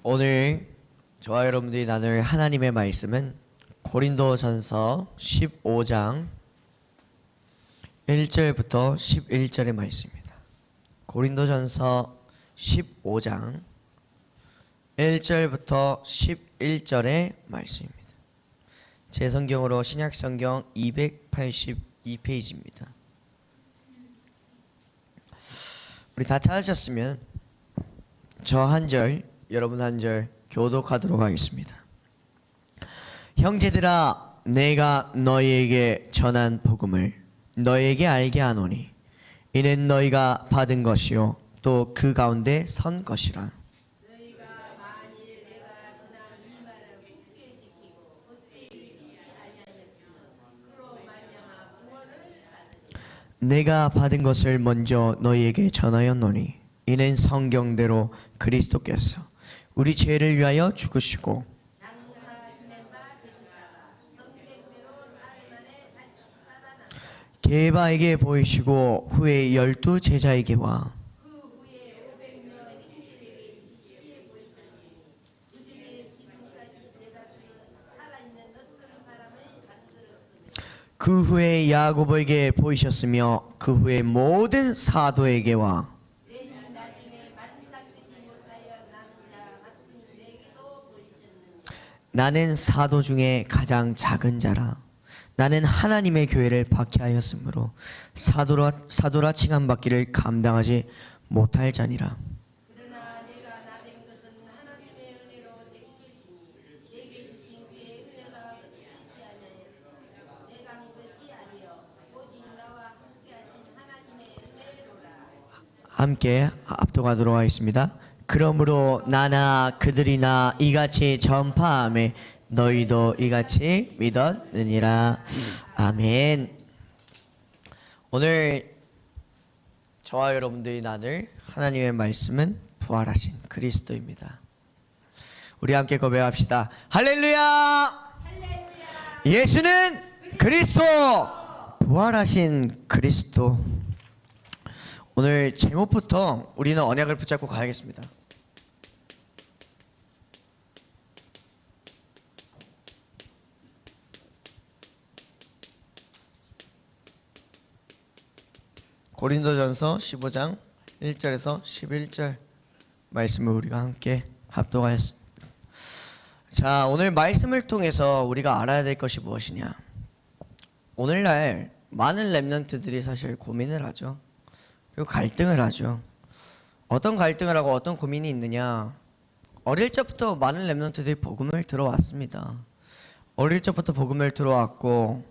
오늘 저와 여러분들이 나눌 하나님의 말씀은 고린도전서 15장 1절부터 11절의 말씀입니다. 고린도전서 15장 1절부터 11절의 말씀입니다. 제 성경으로 신약성경 282페이지입니다. 우리 다 찾으셨으면 저 한 절, 여러분 한 절 교독하도록 하겠습니다. 형제들아, 내가 너희에게 전한 복음을 너희에게 알게 하노니 이는 너희가 받은 것이요 또 그 가운데 선 것이라. 너희가 만일 내가 전한 이 말을 굳게 지키고 그때 잊지 아니하였으면 그로 말미암아 구원을 받으리라. 내가 받은 것을 먼저 너희에게 전하였노니 이는 성경대로 그리스도께서 우리 죄를 위하여 죽으시고 장사 지낸 바 되시다가 성경대로 사흘 만에 다시 살아나 게바에게 보이시고 후에 12 제자에게와 그 후에 500명 인들에게 일시에 보이셨으니 그 중에 지금까지 대다수는 살아있는 어떤 사람을 잠들었으며 그 후에 야고보에게 보이셨으며 그 후에 모든 사도에게와 웬 나중에 만삭되지 못하여 남은 자 같은 내게도 보이셨는데 나는 사도 중에 가장 작은 자라. 나는 하나님의 교회를 박해하였으므로 사도라 칭함받기를 감당하지 못할 자니라. 그러나 내가 나된 것은 하나님의 은혜로 된 것이니 내게 주신 그의 은혜가 끝이지 아니하였으며 내가 한 것이 아니요 오직 나와 함께하신 하나님의 은혜로라. 함께 압도하도록 하겠습니다. 그러므로 나나 그들이나 이같이 전파함에 너희도 이같이 믿었느니라. 아멘. 오늘 저와 여러분들이 나눌 하나님의 말씀은 부활하신 그리스도입니다. 우리 함께 고백합시다. 할렐루야! 예수는 그리스도! 부활하신 그리스도. 오늘 제목부터 우리는 언약을 붙잡고 가야겠습니다. 고린도전서 15장 1절에서 11절 말씀을 우리가 함께 합독하였습니다. 자, 오늘 말씀을 통해서 우리가 알아야 될 것이 무엇이냐? 오늘날 많은 렘넌트들이 사실 고민을 하죠. 그리고 갈등을 하죠. 어떤 갈등을 하고 어떤 고민이 있느냐? 어릴 적부터 많은 렘넌트들이 복음을 들어왔습니다. 어릴 적부터 복음을 들어왔고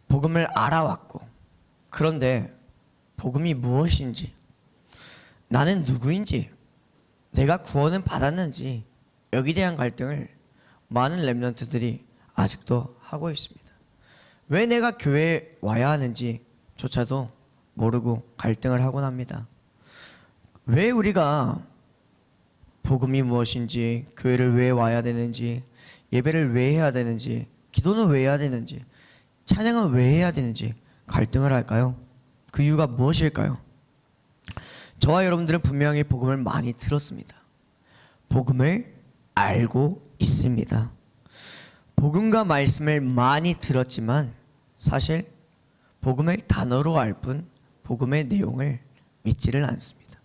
복음을 알아왔고, 그런데 복음이 무엇인지, 나는 누구인지, 내가 구원은 받았는지, 여기에 대한 갈등을 많은 렘넌트들이 아직도 하고 있습니다. 왜 내가 교회에 와야 하는지 조차도 모르고 갈등을 하곤 합니다. 왜 우리가 복음이 무엇인지, 교회를 왜 와야 되는지, 예배를 왜 해야 되는지, 기도는 왜 해야 되는지, 찬양은 왜 해야 되는지 갈등을 할까요? 그 이유가 무엇일까요? 저와 여러분들은 분명히 복음을 많이 들었습니다. 복음을 알고 있습니다. 복음과 말씀을 많이 들었지만 사실 복음을 단어로 알 뿐 복음의 내용을 믿지를 않습니다.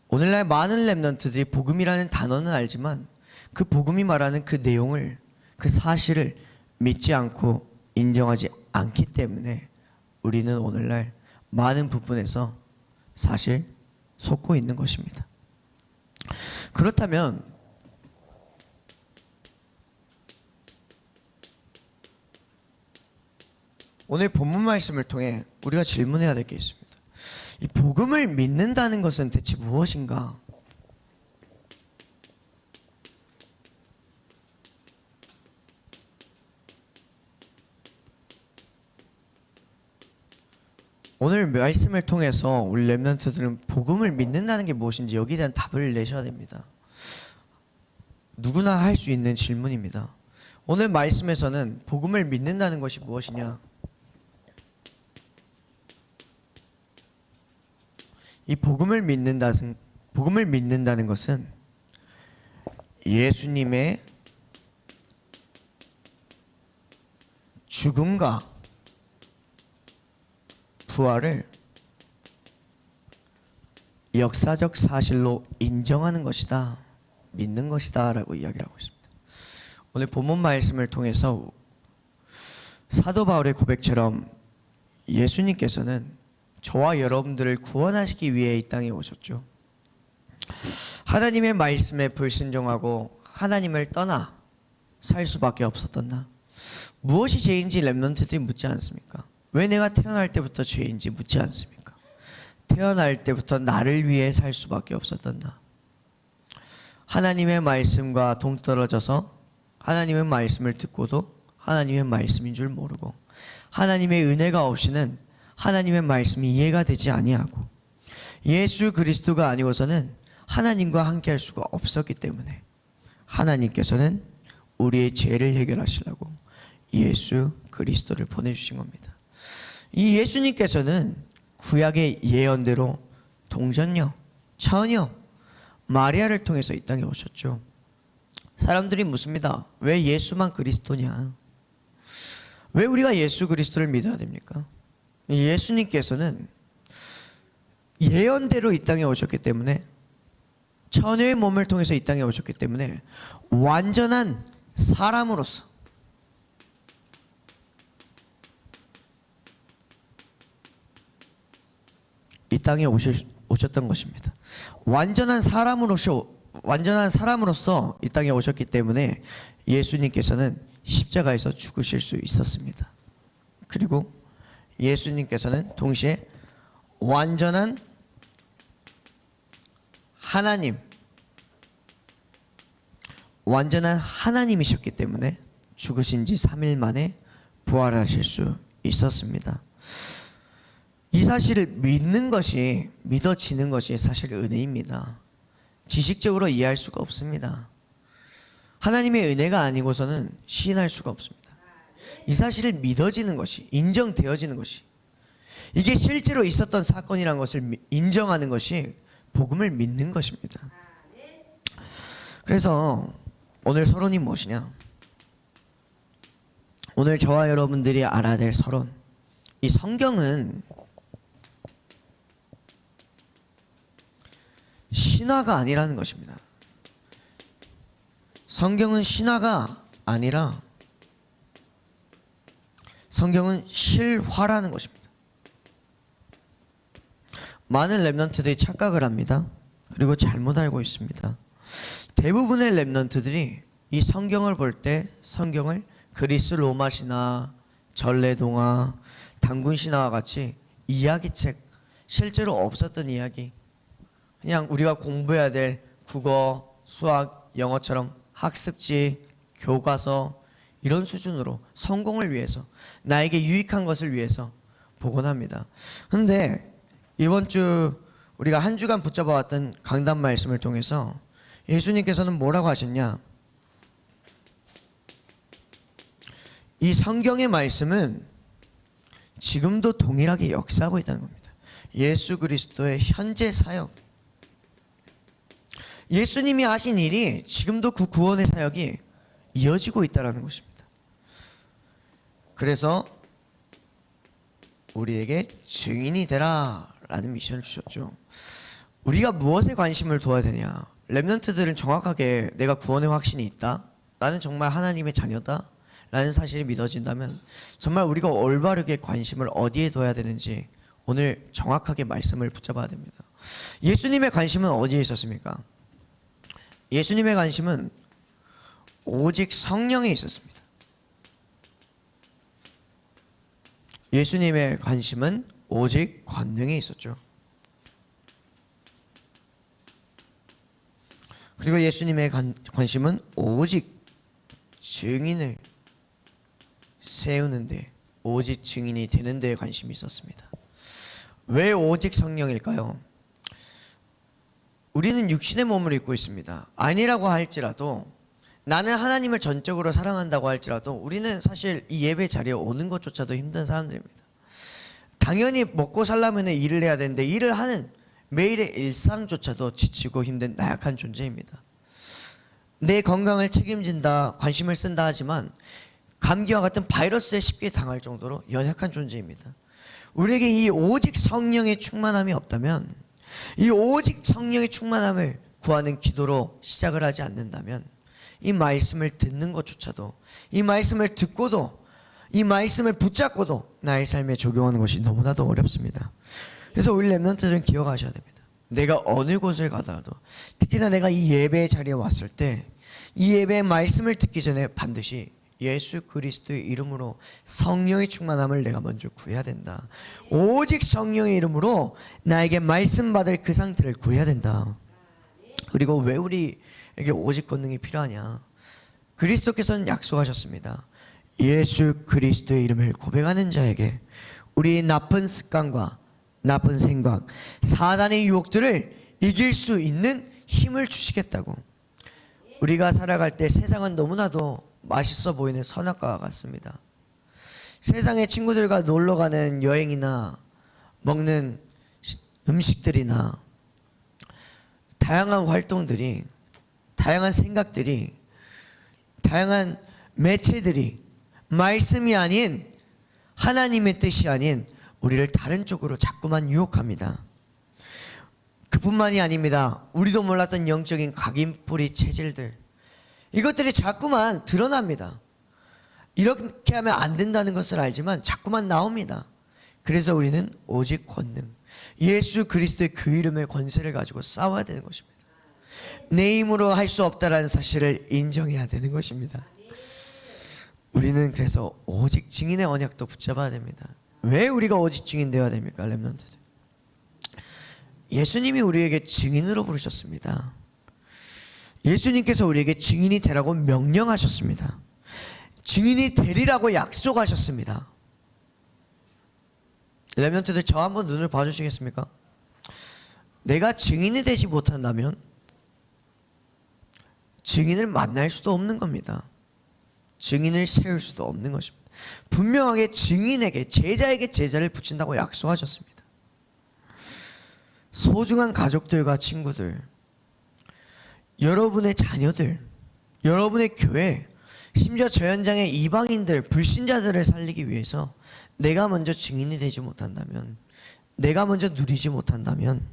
오늘날 많은 렘넌트들이 복음이라는 단어는 알지만 그 복음이 말하는 그 내용을, 그 사실을 믿지 않고 인정하지 않기 때문에 우리는 오늘날 많은 부분에서 사실 속고 있는 것입니다. 그렇다면 오늘 본문 말씀을 통해 우리가 질문해야 될 게 있습니다. 이 복음을 믿는다는 것은 대체 무엇인가? 오늘 말씀을 통해서 우리 렘넌트들은 복음을 믿는다는 게 무엇인지 여기에 대한 답을 내셔야 됩니다. 누구나 할 수 있는 질문입니다. 오늘 말씀에서는 복음을 믿는다는 것이 무엇이냐? 이 복음을 믿는다는 것은 예수님의 죽음과 부활을 역사적 사실로 인정하는 것이다, 믿는 것이다 라고 이야기를 하고 있습니다. 오늘 본문 말씀을 통해서 사도 바울의 고백처럼 예수님께서는 저와 여러분들을 구원하시기 위해 이 땅에 오셨죠. 하나님의 말씀에 불순종하고 하나님을 떠나 살 수밖에 없었던 나, 무엇이 죄인지 렘넌트들이 묻지 않습니까? 왜 내가 태어날 때부터 죄인지 묻지 않습니까? 태어날 때부터 나를 위해 살 수밖에 없었던 나, 하나님의 말씀과 동떨어져서 하나님의 말씀을 듣고도 하나님의 말씀인 줄 모르고 하나님의 은혜가 없이는 하나님의 말씀이 이해가 되지 아니하고 예수 그리스도가 아니고서는 하나님과 함께 할 수가 없었기 때문에 하나님께서는 우리의 죄를 해결하시려고 예수 그리스도를 보내주신 겁니다. 이 예수님께서는 구약의 예언대로 동정녀, 처녀 마리아를 통해서 이 땅에 오셨죠. 사람들이 묻습니다. 왜 예수만 그리스도냐? 왜 우리가 예수 그리스도를 믿어야 됩니까? 예수님께서는 예언대로 이 땅에 오셨기 때문에, 처녀의 몸을 통해서 이 땅에 오셨기 때문에 완전한 사람으로서 이 땅에 오셨던 것입니다. 완전한 사람으로서 이 땅에 오셨기 때문에 예수님께서는 십자가에서 죽으실 수 있었습니다. 그리고 예수님께서는 동시에 완전한 하나님이셨기 때문에 죽으신 지 3일 만에 부활하실 수 있었습니다. 이 사실을 믿어지는 것이 사실 은혜입니다. 지식적으로 이해할 수가 없습니다. 하나님의 은혜가 아니고서는 시인할 수가 없습니다. 이 사실을 믿어지는 것이, 인정되어지는 것이, 이게 실제로 있었던 사건이라는 것을 인정하는 것이 복음을 믿는 것입니다. 그래서 오늘 서론이 무엇이냐? 오늘 저와 여러분들이 알아야 될 서론, 이 성경은 신화가 아니라는 것입니다. 성경은 신화가 아니라 성경은 실화라는 것입니다. 많은 렘넌트들이 착각을 합니다. 그리고 잘못 알고 있습니다. 대부분의 렘넌트들이 이 성경을 볼 때 성경을 그리스 로마 신화, 전래동화, 단군 신화와 같이 이야기책, 실제로 없었던 이야기, 그냥 우리가 공부해야 될 국어, 수학, 영어처럼 학습지, 교과서 이런 수준으로 성공을 위해서, 나에게 유익한 것을 위해서 보곤 합니다. 그런데 이번 주 우리가 한 주간 붙잡아 왔던 강단 말씀을 통해서 예수님께서는 뭐라고 하셨냐? 이 성경의 말씀은 지금도 동일하게 역사하고 있다는 겁니다. 예수 그리스도의 현재 사역, 예수님이 하신 일이 지금도 그 구원의 사역이 이어지고 있다는 것입니다. 그래서 우리에게 증인이 되라 라는 미션을 주셨죠. 우리가 무엇에 관심을 둬야 되냐? 렘넌트들은 정확하게 내가 구원의 확신이 있다, 나는 정말 하나님의 자녀다 라는 사실이 믿어진다면 정말 우리가 올바르게 관심을 어디에 둬야 되는지 오늘 정확하게 말씀을 붙잡아야 됩니다. 예수님의 관심은 어디에 있었습니까? 예수님의 관심은 오직 성령에 있었습니다. 예수님의 관심은 오직 권능에 있었죠. 그리고 예수님의 관심은 오직 증인을 세우는데, 오직 증인이 되는 데에 관심이 있었습니다. 왜 오직 성령일까요? 우리는 육신의 몸을 입고 있습니다. 아니라고 할지라도, 나는 하나님을 전적으로 사랑한다고 할지라도 우리는 사실 이 예배 자리에 오는 것조차도 힘든 사람들입니다. 당연히 먹고 살려면 일을 해야 되는데 일을 하는 매일의 일상조차도 지치고 힘든 나약한 존재입니다. 내 건강을 책임진다, 관심을 쓴다 하지만 감기와 같은 바이러스에 쉽게 당할 정도로 연약한 존재입니다. 우리에게 이 오직 성령의 충만함이 없다면, 이 오직 성령의 충만함을 구하는 기도로 시작을 하지 않는다면, 이 말씀을 듣는 것조차도, 이 말씀을 듣고도, 이 말씀을 붙잡고도 나의 삶에 적용하는 것이 너무나도 어렵습니다. 그래서 우리 렘넌트들은 기억하셔야 됩니다. 내가 어느 곳을 가더라도, 특히나 내가 이 예배의 자리에 왔을 때 이 예배의 말씀을 듣기 전에 반드시 예수 그리스도의 이름으로 성령의 충만함을 내가 먼저 구해야 된다. 오직 성령의 이름으로 나에게 말씀 받을 그 상태를 구해야 된다. 그리고 왜 우리에게 오직 권능이 필요하냐? 그리스도께서는 약속하셨습니다. 예수 그리스도의 이름을 고백하는 자에게 우리의 나쁜 습관과 나쁜 생각, 사단의 유혹들을 이길 수 있는 힘을 주시겠다고. 우리가 살아갈 때 세상은 너무나도 맛있어 보이는 선악과와 같습니다. 세상의 친구들과 놀러가는 여행이나 먹는 음식들이나 다양한 활동들이, 다양한 생각들이, 다양한 매체들이 말씀이 아닌, 하나님의 뜻이 아닌 우리를 다른 쪽으로 자꾸만 유혹합니다. 그뿐만이 아닙니다. 우리도 몰랐던 영적인 각인뿌리 체질들, 이것들이 자꾸만 드러납니다. 이렇게 하면 안 된다는 것을 알지만 자꾸만 나옵니다. 그래서 우리는 오직 권능, 예수 그리스도의 그 이름의 권세를 가지고 싸워야 되는 것입니다. 내 힘으로 할 수 없다라는 사실을 인정해야 되는 것입니다. 우리는 그래서 오직 증인의 언약도 붙잡아야 됩니다. 왜 우리가 오직 증인 되어야 됩니까, 렘넌트들? 예수님이 우리에게 증인으로 부르셨습니다. 예수님께서 우리에게 증인이 되라고 명령하셨습니다. 증인이 되리라고 약속하셨습니다. 렘넌트들, 저 한번 눈을 봐주시겠습니까? 내가 증인이 되지 못한다면 증인을 만날 수도 없는 겁니다. 증인을 세울 수도 없는 것입니다. 분명하게 증인에게, 제자에게 제자를 붙인다고 약속하셨습니다. 소중한 가족들과 친구들, 여러분의 자녀들, 여러분의 교회, 심지어 저 현장의 이방인들, 불신자들을 살리기 위해서 내가 먼저 증인이 되지 못한다면, 내가 먼저 누리지 못한다면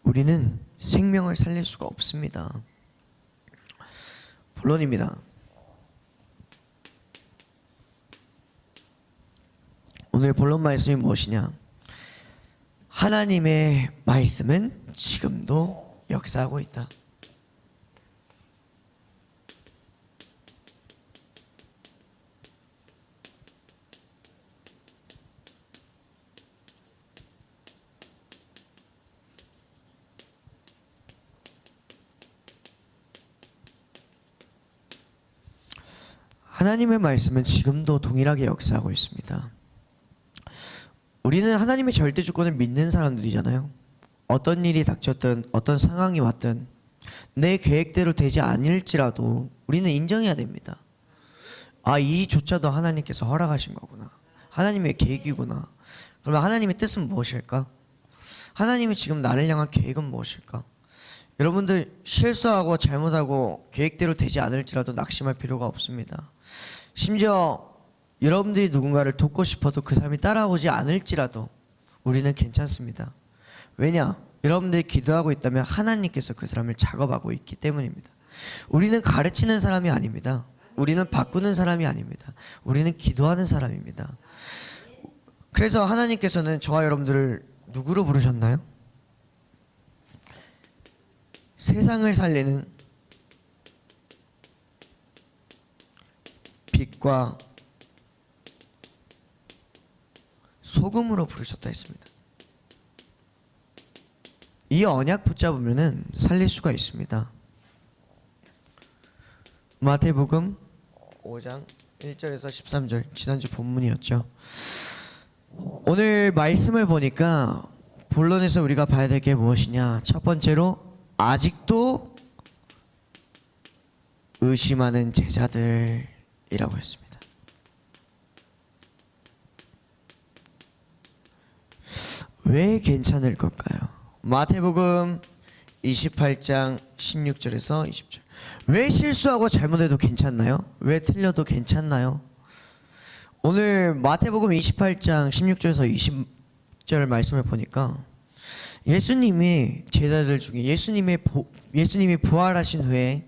우리는 생명을 살릴 수가 없습니다. 본론입니다. 오늘 본론 말씀이 무엇이냐? 하나님의 말씀은 지금도 역사하고 있다. 하나님의 말씀은 지금도 동일하게 역사하고 있습니다. 우리는 하나님의 절대 주권을 믿는 사람들이잖아요. 어떤 일이 닥쳤든 어떤 상황이 왔든 내 계획대로 되지 않을지라도 우리는 인정해야 됩니다. 아, 이조차도 하나님께서 허락하신 거구나. 하나님의 계획이구나. 그러면 하나님의 뜻은 무엇일까? 하나님이 지금 나를 향한 계획은 무엇일까? 여러분들, 실수하고 잘못하고 계획대로 되지 않을지라도 낙심할 필요가 없습니다. 심지어 여러분들이 누군가를 돕고 싶어도 그 사람이 따라오지 않을지라도 우리는 괜찮습니다. 왜냐? 여러분들이 기도하고 있다면 하나님께서 그 사람을 작업하고 있기 때문입니다. 우리는 가르치는 사람이 아닙니다. 우리는 바꾸는 사람이 아닙니다. 우리는 기도하는 사람입니다. 그래서 하나님께서는 저와 여러분들을 누구로 부르셨나요? 세상을 살리는 빛과 소금으로 부르셨다 했습니다. 이 언약 붙잡으면은 살릴 수가 있습니다. 마태복음 5장 1절에서 13절, 지난주 본문이었죠. 오늘 말씀을 보니까 본론에서 우리가 봐야 될 게 무엇이냐? 첫 번째로, 아직도 의심하는 제자들이라고 했습니다. 왜 괜찮을 걸까요? 마태복음 28장 16절에서 20절. 왜 실수하고 잘못해도 괜찮나요? 왜 틀려도 괜찮나요? 오늘 마태복음 28장 16절에서 20절 말씀을 보니까 예수님이 제자들 중에 예수님이 부활하신 후에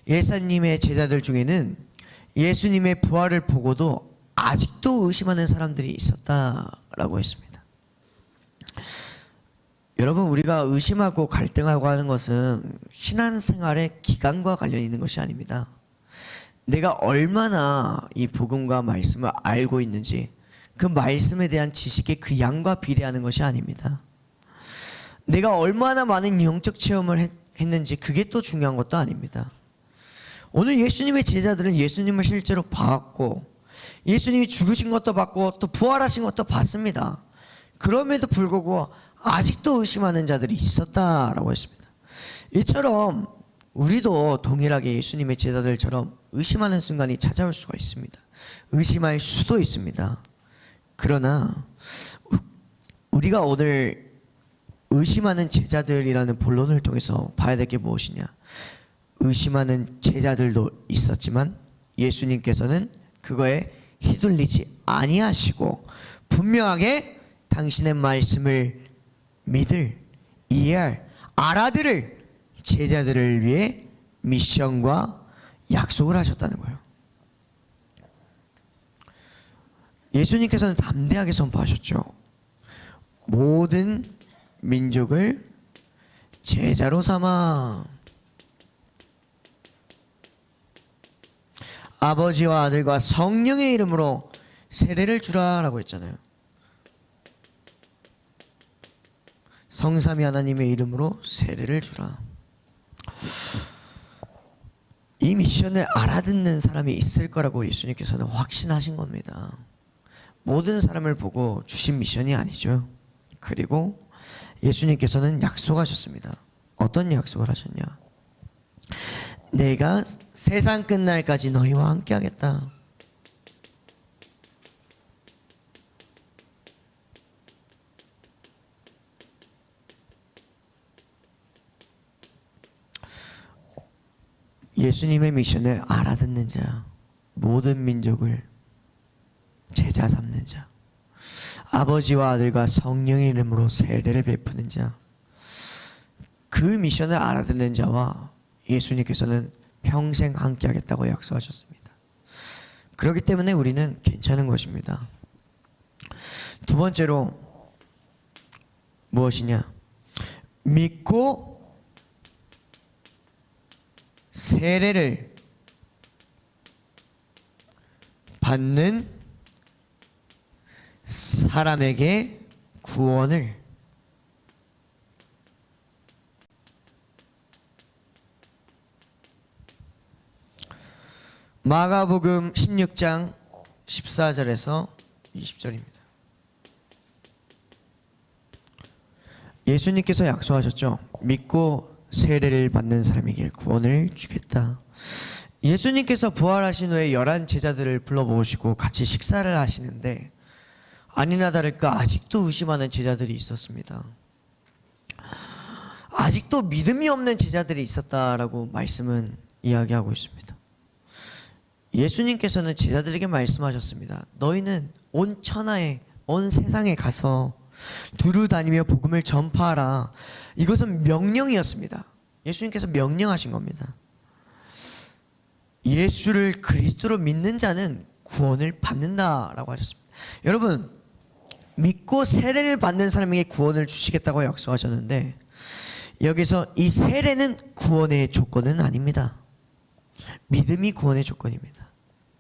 예수님의 제자들 중에는 예수님의 부활을 보고도 아직도 의심하는 사람들이 있었다라고 했습니다. 여러분, 우리가 의심하고 갈등하고 하는 것은 신앙생활의 기간과 관련이 있는 것이 아닙니다. 내가 얼마나 이 복음과 말씀을 알고 있는지, 그 말씀에 대한 지식의 그 양과 비례하는 것이 아닙니다. 내가 얼마나 많은 영적 체험을 했는지, 그게 또 중요한 것도 아닙니다. 오늘 예수님의 제자들은 예수님을 실제로 봤고, 예수님이 죽으신 것도 봤고, 또 부활하신 것도 봤습니다. 그럼에도 불구하고 아직도 의심하는 자들이 있었다라고 했습니다. 이처럼 우리도 동일하게 예수님의 제자들처럼 의심하는 순간이 찾아올 수가 있습니다. 의심할 수도 있습니다. 그러나 우리가 오늘 의심하는 제자들이라는 본론을 통해서 봐야 될 게 무엇이냐? 의심하는 제자들도 있었지만 예수님께서는 그거에 휘둘리지 아니하시고 분명하게 당신의 말씀을 믿을, 이해할, 알아들을 제자들을 위해 미션과 약속을 하셨다는 거예요. 예수님께서는 담대하게 선포하셨죠. 모든 민족을 제자로 삼아 아버지와 아들과 성령의 이름으로 세례를 주라라고 했잖아요. 성삼위 하나님의 이름으로 세례를 주라. 이 미션을 알아듣는 사람이 있을 거라고 예수님께서는 확신하신 겁니다. 모든 사람을 보고 주신 미션이 아니죠. 그리고 예수님께서는 약속하셨습니다. 어떤 약속을 하셨냐? 내가 세상 끝날까지 너희와 함께 하겠다. 예수님의 미션을 알아듣는 자, 모든 민족을 제자 삼는 자, 아버지와 아들과 성령의 이름으로 세례를 베푸는 자, 그 미션을 알아듣는 자와 예수님께서는 평생 함께 하겠다고 약속하셨습니다. 그렇기 때문에 우리는 괜찮은 것입니다. 두 번째로 무엇이냐? 믿고 세례를 받는 사람에게 구원을 마가복음 16장 14절에서 20절입니다. 예수님께서 약속하셨죠. 믿고 세례를 받는 사람에게 구원을 주겠다. 예수님께서 부활하신 후에 11 제자들을 불러 모으시고 같이 식사를 하시는데 아니나 다를까 아직도 의심하는 제자들이 있었습니다. 아직도 믿음이 없는 제자들이 있었다라고 말씀은 이야기하고 있습니다. 예수님께서는 제자들에게 말씀하셨습니다. 너희는 온 천하에, 온 세상에 가서 두루 다니며 복음을 전파하라. 이것은 명령이었습니다. 예수님께서 명령하신 겁니다. 예수를 그리스도로 믿는 자는 구원을 받는다라고 하셨습니다. 여러분, 믿고 세례를 받는 사람에게 구원을 주시겠다고 약속하셨는데 여기서 이 세례는 구원의 조건은 아닙니다. 믿음이 구원의 조건입니다.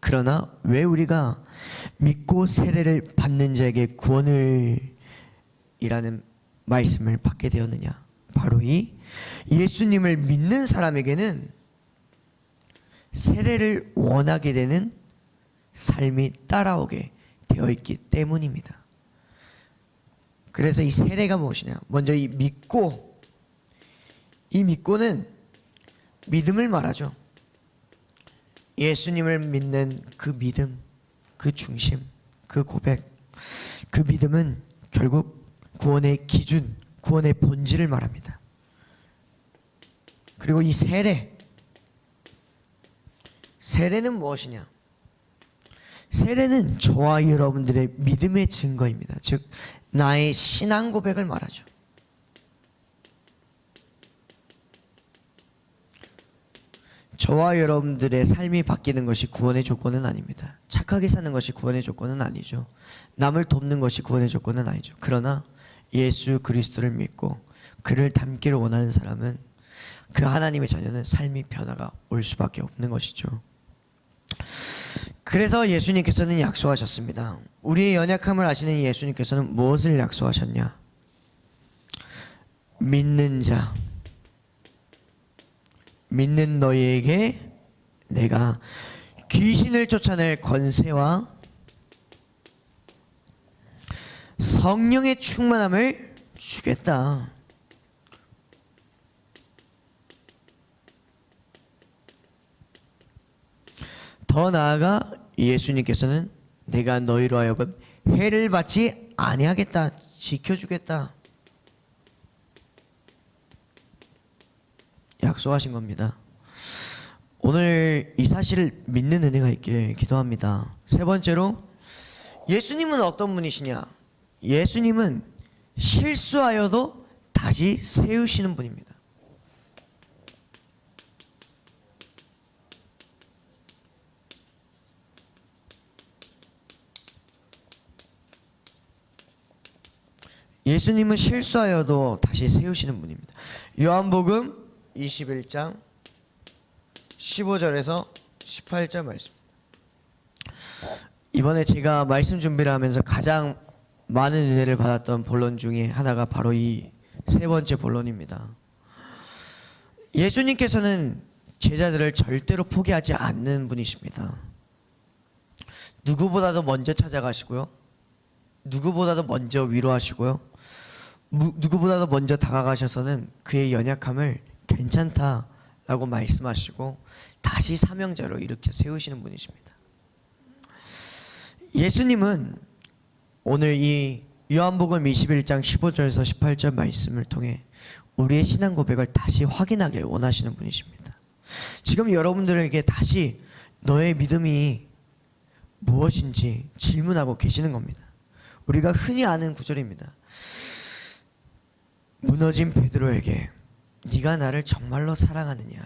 그러나 왜 우리가 믿고 세례를 받는 자에게 구원을 이라는 말씀을 받게 되었느냐? 바로 이 예수님을 믿는 사람에게는 세례를 원하게 되는 삶이 따라오게 되어 있기 때문입니다. 그래서 이 세례가 무엇이냐? 먼저 이 믿고는 믿음을 말하죠. 예수님을 믿는 그 믿음, 그 중심, 그 고백, 그 믿음은 결국 구원의 기준, 구원의 본질을 말합니다. 그리고 이 세례, 세례는 무엇이냐? 세례는 저와 여러분들의 믿음의 증거입니다. 즉 나의 신앙 고백을 말하죠. 저와 여러분들의 삶이 바뀌는 것이 구원의 조건은 아닙니다. 착하게 사는 것이 구원의 조건은 아니죠. 남을 돕는 것이 구원의 조건은 아니죠. 그러나 예수 그리스도를 믿고 그를 닮기를 원하는 사람은, 그 하나님의 자녀는 삶의 변화가 올 수밖에 없는 것이죠. 그래서 예수님께서는 약속하셨습니다. 우리의 연약함을 아시는 예수님께서는 무엇을 약속하셨냐? 믿는 자, 믿는 너희에게 내가 귀신을 쫓아낼 권세와 성령의 충만함을 주겠다. 더 나아가 예수님께서는 내가 너희로 하여금 해를 받지 아니하겠다, 지켜주겠다 약속하신 겁니다. 오늘 이 사실을 믿는 은혜가 있길 기도합니다. 세 번째로, 예수님은 어떤 분이시냐? 예수님은 실수하여도 다시 세우시는 분입니다. 예수님은 실수하여도 다시 세우시는 분입니다. 요한복음 21장 15절에서 18절 말씀. 이번에 제가 말씀 준비를 하면서 가장 많은 은혜를 받았던 본론 중에 하나가 바로 이 세 번째 본론입니다. 예수님께서는 제자들을 절대로 포기하지 않는 분이십니다. 누구보다도 먼저 찾아가시고요, 누구보다도 먼저 위로하시고요, 누구보다도 먼저 다가가셔서는 그의 연약함을 괜찮다라고 말씀하시고 다시 사명자로 일으켜 세우시는 분이십니다. 예수님은 오늘 이 요한복음 21장 15절에서 18절 말씀을 통해 우리의 신앙 고백을 다시 확인하길 원하시는 분이십니다. 지금 여러분들에게 다시 너의 믿음이 무엇인지 질문하고 계시는 겁니다. 우리가 흔히 아는 구절입니다. 무너진 베드로에게 네가 나를 정말로 사랑하느냐?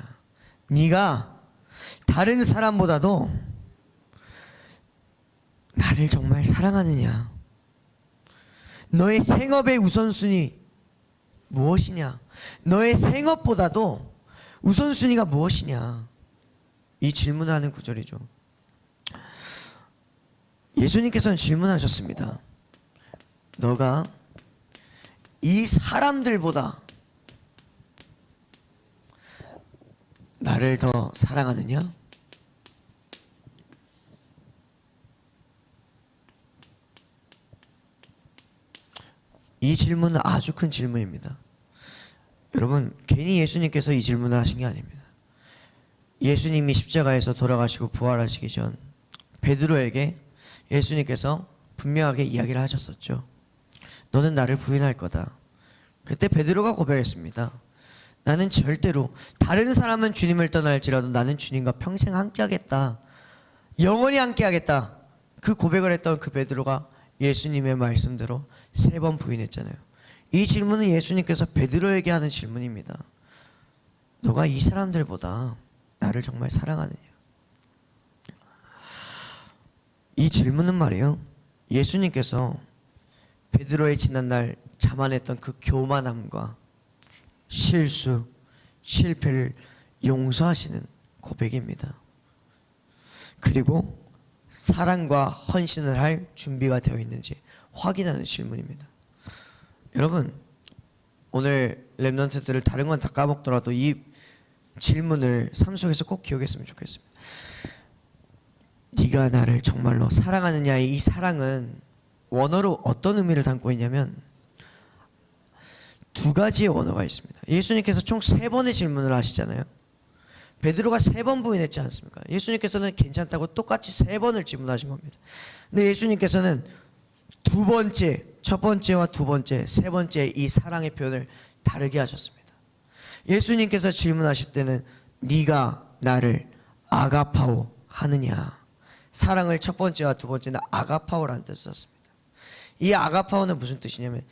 네가 다른 사람보다도 나를 정말 사랑하느냐? 너의 생업의 우선순위 무엇이냐? 너의 생업보다도 우선순위가 무엇이냐? 이 질문하는 구절이죠. 예수님께서는 질문하셨습니다. 너가 이 사람들보다 나를 더 사랑하느냐? 이 질문은 아주 큰 질문입니다. 여러분, 괜히 예수님께서 이 질문을 하신 게 아닙니다. 예수님이 십자가에서 돌아가시고 부활하시기 전 베드로에게 예수님께서 분명하게 이야기를 하셨었죠. 너는 나를 부인할 거다. 그때 베드로가 고백했습니다. 나는 절대로, 다른 사람은 주님을 떠날지라도 나는 주님과 평생 함께하겠다, 영원히 함께하겠다. 그 고백을 했던 그 베드로가 예수님의 말씀대로 3번 부인했잖아요. 이 질문은 예수님께서 베드로에게 하는 질문입니다. 너가 이 사람들보다 나를 정말 사랑하느냐? 이 질문은 말이에요, 예수님께서 베드로의 지난날 자만했던 그 교만함과 실수, 실패를 용서하시는 고백입니다. 그리고 사랑과 헌신을 할 준비가 되어 있는지 확인하는 질문입니다. 여러분, 오늘 랩넌트들을 다른 건 다 까먹더라도 이 질문을 삶 속에서 꼭 기억했으면 좋겠습니다. 네가 나를 정말로 사랑하느냐? 이 사랑은 원어로 어떤 의미를 담고 있냐면 2가지의 원어가 있습니다. 예수님께서 총 3번의 질문을 하시잖아요. 베드로가 3번 부인했지 않습니까? 예수님께서는 괜찮다고 똑같이 3번을 질문하신 겁니다. 근데 예수님께서는 두 번째, 첫 번째와 두 번째, 세 번째 이 사랑의 표현을 다르게 하셨습니다. 예수님께서 질문하실 때는 네가 나를 아가파오 하느냐. 사랑을 첫 번째와 두 번째는 아가파오라는 뜻을 썼습니다. 이 아가파오는 무슨 뜻이냐면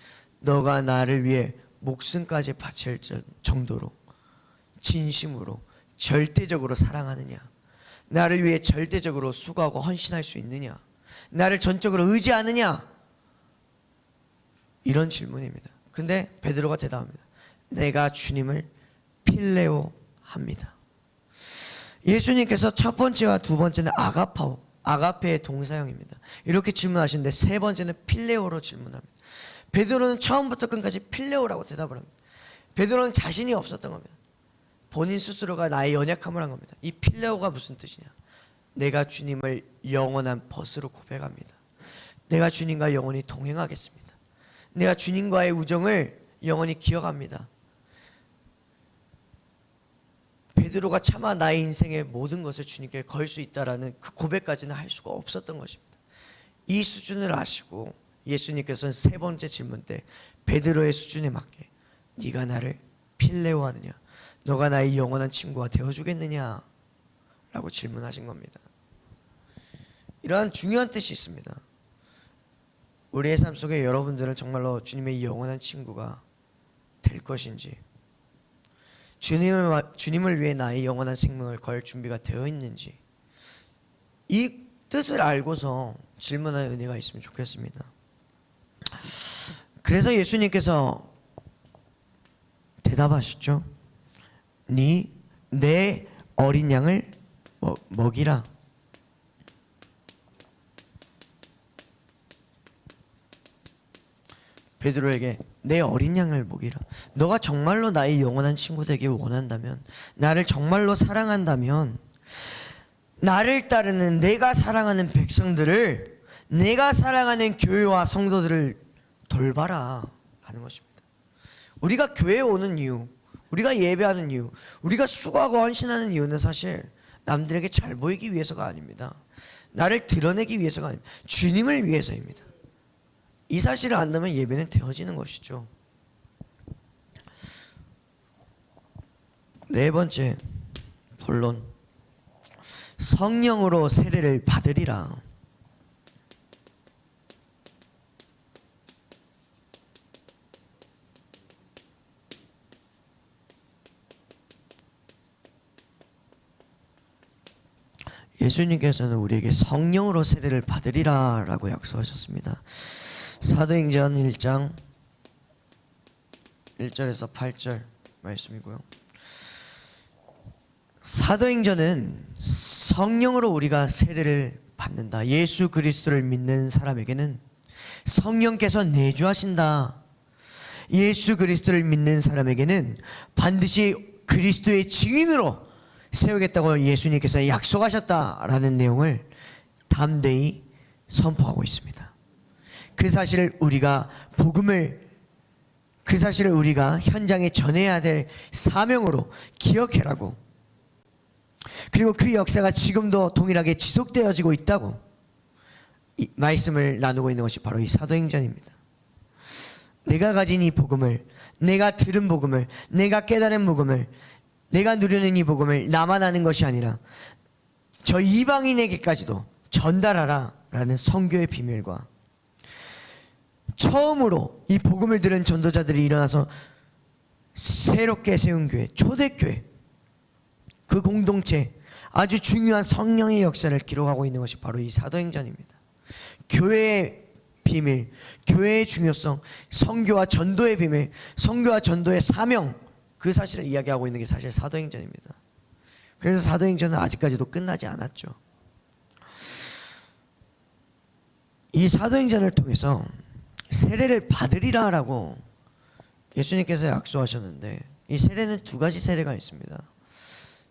너가 나를 위해 목숨까지 바칠 정도로 진심으로 절대적으로 사랑하느냐. 나를 위해 절대적으로 수고하고 헌신할 수 있느냐. 나를 전적으로 의지하느냐. 이런 질문입니다. 근데 베드로가 대답합니다. 내가 주님을 필레오 합니다. 예수님께서 첫 번째와 두 번째는 아가파오, 아가페의 동사형입니다. 이렇게 질문하시는데 세 번째는 필레오로 질문합니다. 베드로는 처음부터 끝까지 필레오라고 대답을 합니다. 베드로는 자신이 없었던 겁니다. 본인 스스로가 나의 연약함을 한 겁니다. 이 필레오가 무슨 뜻이냐. 내가 주님을 영원한 벗으로 고백합니다. 내가 주님과 영원히 동행하겠습니다. 내가 주님과의 우정을 영원히 기억합니다. 베드로가 차마 나의 인생의 모든 것을 주님께 걸 수 있다라는 그 고백까지는 할 수가 없었던 것입니다. 이 수준을 아시고 예수님께서는 세 번째 질문 때 베드로의 수준에 맞게 네가 나를 필레오 하느냐, 너가 나의 영원한 친구가 되어주겠느냐 라고 질문하신 겁니다. 이러한 중요한 뜻이 있습니다. 우리의 삶 속에 여러분들은 정말로 주님의 영원한 친구가 될 것인지, 주님을 위해 나의 영원한 생명을 걸 준비가 되어 있는지, 이 뜻을 알고서 질문할 은혜가 있으면 좋겠습니다. 그래서 예수님께서 대답하셨죠. 내 어린 양을 먹이라. 베드로에게 내 어린 양을 먹이라. 너가 정말로 나의 영원한 친구 되길 원한다면, 나를 정말로 사랑한다면 나를 따르는 내가 사랑하는 백성들을, 내가 사랑하는 교회와 성도들을 돌봐라 라는 것입니다. 우리가 교회에 오는 이유, 우리가 예배하는 이유, 우리가 수고하고 헌신하는 이유는 사실 남들에게 잘 보이기 위해서가 아닙니다. 나를 드러내기 위해서가 아닙니다. 주님을 위해서입니다. 이 사실을 안다면 예배는 되어지는 것이죠. 네 번째 본론, 성령으로 세례를 받으리라. 예수님께서는 우리에게 성령으로 세례를 받으리라 라고 약속하셨습니다. 사도행전 1장 1절에서 8절 말씀이고요. 사도행전은 성령으로 우리가 세례를 받는다. 예수 그리스도를 믿는 사람에게는 성령께서 내주하신다. 예수 그리스도를 믿는 사람에게는 반드시 그리스도의 증인으로 세우겠다고 예수님께서 약속하셨다라는 내용을 담대히 선포하고 있습니다. 그 사실을 우리가 현장에 전해야 될 사명으로 기억해라고, 그리고 그 역사가 지금도 동일하게 지속되어지고 있다고 이 말씀을 나누고 있는 것이 바로 이 사도행전입니다. 내가 가진 이 복음을, 내가 들은 복음을, 내가 깨달은 복음을, 내가 누리는 이 복음을 나만 아는 것이 아니라 저 이방인에게까지도 전달하라 라는 선교의 비밀과, 처음으로 이 복음을 들은 전도자들이 일어나서 새롭게 세운 교회, 초대교회, 그 공동체, 아주 중요한 성령의 역사를 기록하고 있는 것이 바로 이 사도행전입니다. 교회의 비밀, 교회의 중요성, 선교와 전도의 비밀, 선교와 전도의 사명, 그 사실을 이야기하고 있는 게 사실 사도행전입니다. 그래서 사도행전은 아직까지도 끝나지 않았죠. 이 사도행전을 통해서 세례를 받으리라 라고 예수님께서 약속하셨는데, 이 세례는 두 가지 세례가 있습니다.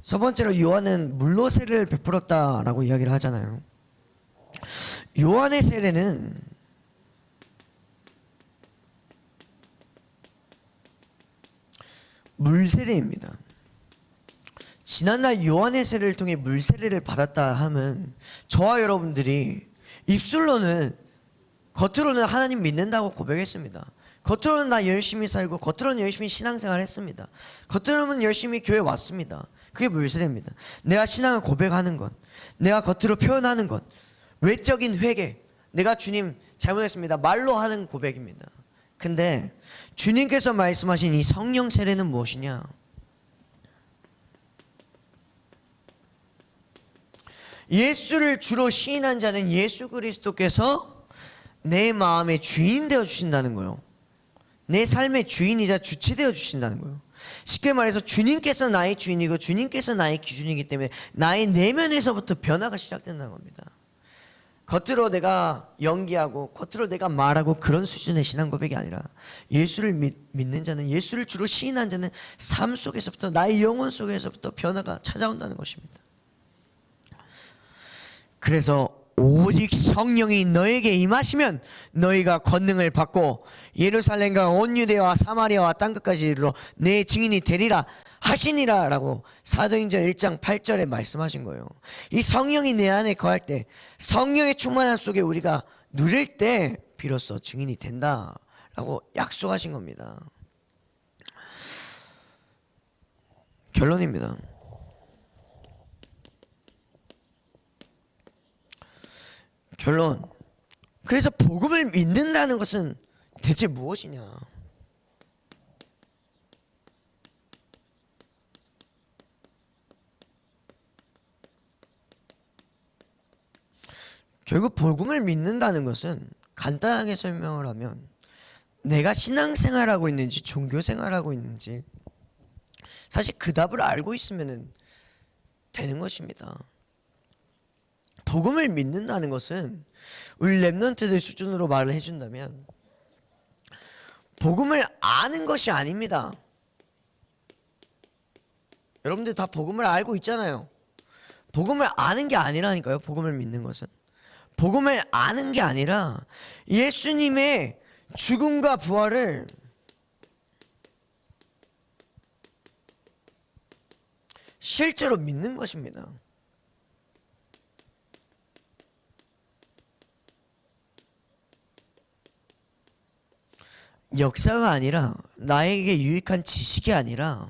첫 번째로 요한은 물로 세례를 베풀었다라고 이야기를 하잖아요. 요한의 세례는 물세례입니다. 지난날 요한의 세례를 통해 물세례를 받았다 하면 저와 여러분들이 입술로는, 겉으로는 하나님 믿는다고 고백했습니다. 겉으로는 나 열심히 살고, 겉으로는 열심히 신앙생활 했습니다. 겉으로는 열심히 교회 왔습니다. 그게 물세례입니다. 내가 신앙을 고백하는 것, 내가 겉으로 표현하는 것, 외적인 회개, 내가 주님 잘못했습니다 말로 하는 고백입니다. 근데 주님께서 말씀하신 이 성령 세례는 무엇이냐? 예수를 주로 시인한 자는 예수 그리스도께서 내 마음의 주인 되어 주신다는 거예요. 내 삶의 주인이자 주체 되어 주신다는 거예요. 쉽게 말해서 주님께서 나의 주인이고 주님께서 나의 기준이기 때문에 나의 내면에서부터 변화가 시작된다는 겁니다. 겉으로 내가 연기하고 겉으로 내가 말하고 그런 수준의 신앙 고백이 아니라 예수를 믿는 자는, 예수를 주로 시인한 자는 삶 속에서부터, 나의 영혼 속에서부터 변화가 찾아온다는 것입니다. 그래서 오직 성령이 너에게 임하시면 너희가 권능을 받고 예루살렘과 온 유대와 사마리아와 땅끝까지 이르러 내 증인이 되리라 하시니라 라고 사도행전 1장 8절에 말씀하신 거예요. 이 성령이 내 안에 거할 때, 성령의 충만함 속에 우리가 누릴 때 비로소 증인이 된다 라고 약속하신 겁니다. 결론입니다. 결론. 그래서 복음을 믿는다는 것은 대체 무엇이냐? 결국 복음을 믿는다는 것은 간단하게 설명을 하면 내가 신앙생활하고 있는지 종교생활하고 있는지 사실 그 답을 알고 있으면 되는 것입니다. 복음을 믿는다는 것은 우리 랩런트들 수준으로 말을 해준다면 복음을 아는 것이 아닙니다. 여러분들 다 복음을 알고 있잖아요. 복음을 아는 게 아니라니까요. 복음을 믿는 것은 복음을 아는 게 아니라 예수님의 죽음과 부활을 실제로 믿는 것입니다. 역사가 아니라, 나에게 유익한 지식이 아니라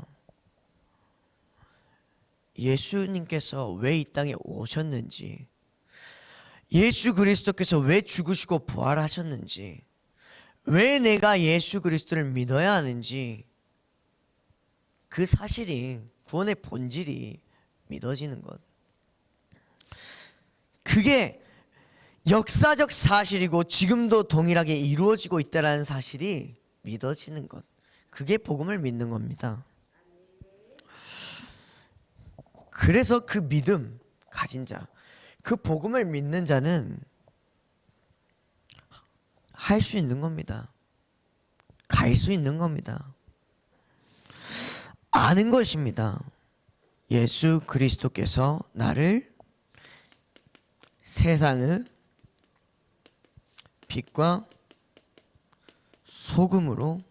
예수님께서 왜 이 땅에 오셨는지, 예수 그리스도께서 왜 죽으시고 부활하셨는지, 왜 내가 예수 그리스도를 믿어야 하는지, 그 사실이, 구원의 본질이 믿어지는 것, 그게 역사적 사실이고 지금도 동일하게 이루어지고 있다는 사실이 믿어지는 것, 그게 복음을 믿는 겁니다. 그래서 그 믿음 가진 자, 그 복음을 믿는 자는 할 수 있는 겁니다. 갈 수 있는 겁니다. 아는 것입니다. 예수 그리스도께서 나를 세상의 빛과 소금으로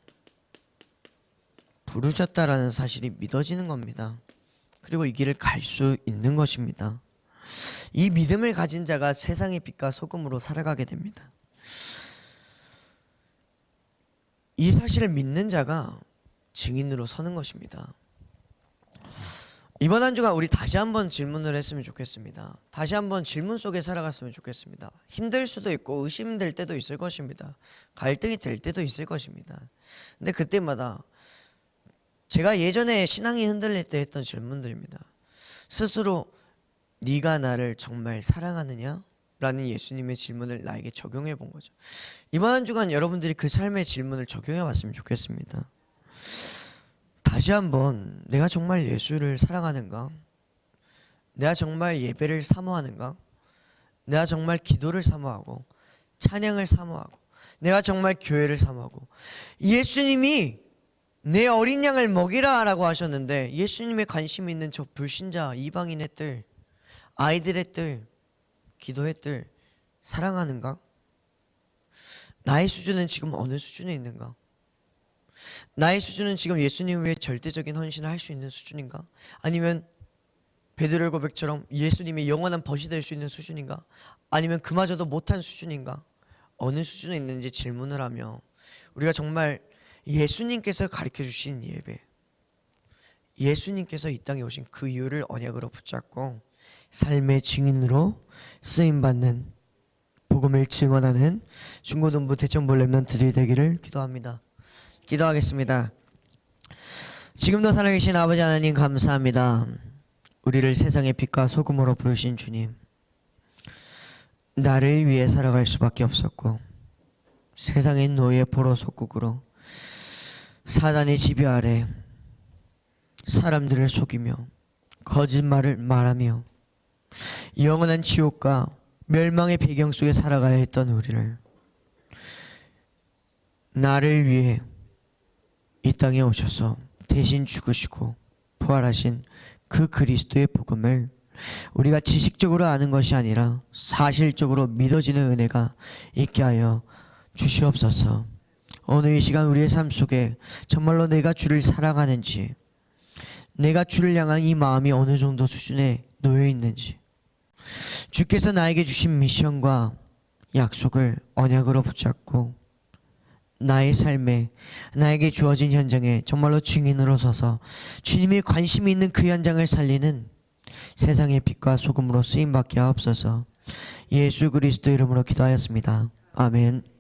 부르셨다라는 사실이 믿어지는 겁니다. 그리고 이 길을 갈 수 있는 것입니다. 이 믿음을 가진 자가 세상의 빛과 소금으로 살아가게 됩니다. 이 사실을 믿는 자가 증인으로 서는 것입니다. 이번 한 주간 우리 다시 한번 질문을 했으면 좋겠습니다. 다시 한번 질문 속에 살아갔으면 좋겠습니다. 힘들 수도 있고 의심될 때도 있을 것입니다. 갈등이 될 때도 있을 것입니다. 근데 그때마다 제가 예전에 신앙이 흔들릴 때 했던 질문들입니다. 스스로 네가 나를 정말 사랑하느냐? 라는 예수님의 질문을 나에게 적용해 본 거죠. 이번 한 주간 여러분들이 그 삶의 질문을 적용해 봤으면 좋겠습니다. 다시 한번 내가 정말 예수를 사랑하는가? 내가 정말 예배를 사모하는가? 내가 정말 기도를 사모하고 찬양을 사모하고 내가 정말 교회를 사모하고, 예수님이 내 어린 양을 먹이라 라고 하셨는데 예수님의 관심이 있는 저 불신자 이방인의 뜰, 아이들의 뜰, 기도의 뜰 사랑하는가? 나의 수준은 지금 어느 수준에 있는가? 나의 수준은 지금 예수님 위해 절대적인 헌신을 할 수 있는 수준인가? 아니면 베드로의 고백처럼 예수님의 영원한 벗이 될 수 있는 수준인가? 아니면 그마저도 못한 수준인가? 어느 수준에 있는지 질문을 하며 우리가 정말 예수님께서 가르쳐 주신 예배, 예수님께서 이 땅에 오신 그 이유를 언약으로 붙잡고 삶의 증인으로 쓰임받는 복음을 증언하는 중고등부 대청볼 렘넌트들이 되기를 기도합니다. 기도하겠습니다. 지금도 살아계신 아버지 하나님 감사합니다. 우리를 세상의 빛과 소금으로 부르신 주님, 나를 위해 살아갈 수밖에 없었고 세상의 노예 포로 속국으로 사단의 지배 아래 사람들을 속이며 거짓말을 말하며 영원한 지옥과 멸망의 배경 속에 살아가야 했던 우리를 나를 위해 이 땅에 오셔서 대신 죽으시고 부활하신 그 그리스도의 복음을 우리가 지식적으로 아는 것이 아니라 사실적으로 믿어지는 은혜가 있게 하여 주시옵소서. 오늘 이 시간 우리의 삶 속에 정말로 내가 주를 사랑하는지, 내가 주를 향한 이 마음이 어느 정도 수준에 놓여 있는지, 주께서 나에게 주신 미션과 약속을 언약으로 붙잡고 나의 삶에, 나에게 주어진 현장에 정말로 증인으로 서서 주님이 관심이 있는 그 현장을 살리는 세상의 빛과 소금으로 쓰임받게 하옵소서. 예수 그리스도 이름으로 기도하였습니다. 아멘.